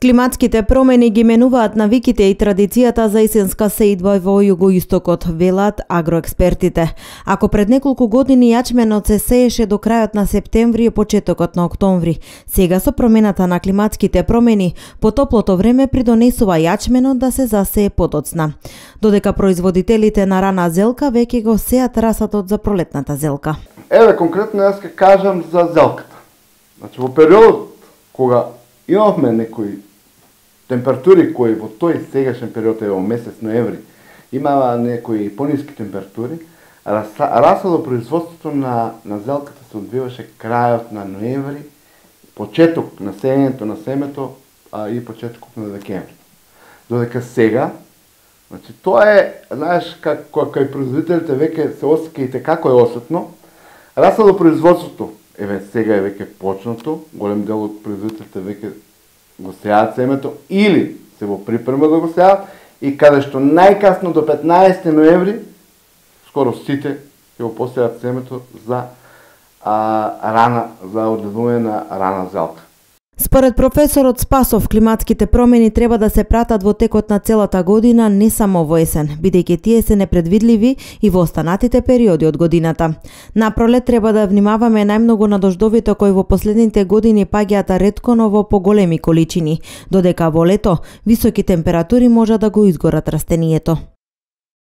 Климатските промени ги менуваат навиките и традицијата за есенска сеидба во југоистокот, велат агроекспертите. Ако пред неколку години јачменот се сееше до крајот на септември и почетокот на октомври, сега со промената на климатските промени, потоплото време придонесува јачменот да се засее подоцна. Додека производителите на рана зелка веќе го сеат расатот за пролетната зелка. Еве конкретно јас ќе кажам за зелката. Значи во периодот кога имавме некои температури кои во тој сегашен период во месец ноември имава некои пониски температури, расадо производството на зелката се одвиваше крајот на ноември, почеток на сеењето на семето и почетокот на декември. Додека сега, значи тоа е, знаеш, кај производителите веќе се осеќа и како е осетно, расадо производството еве сега е веќе почнато, голем дел од производителите веќе го сеаат семето или се во припрема да го сеаат и каде што најкасно до 15 ноември скоро сите ќе го посеат семето за одгледување на рана зелка. Според професорот Спасов, климатските промени треба да се пратат во текот на целата година, не само во есен, бидејќи тие се непредвидливи и во останатите периоди од годината. На пролет треба да внимаваме најмногу на дождовите кои во последните години паѓаат ретко, но во поголеми количини, додека во лето високи температури може да го изгорат растенијето.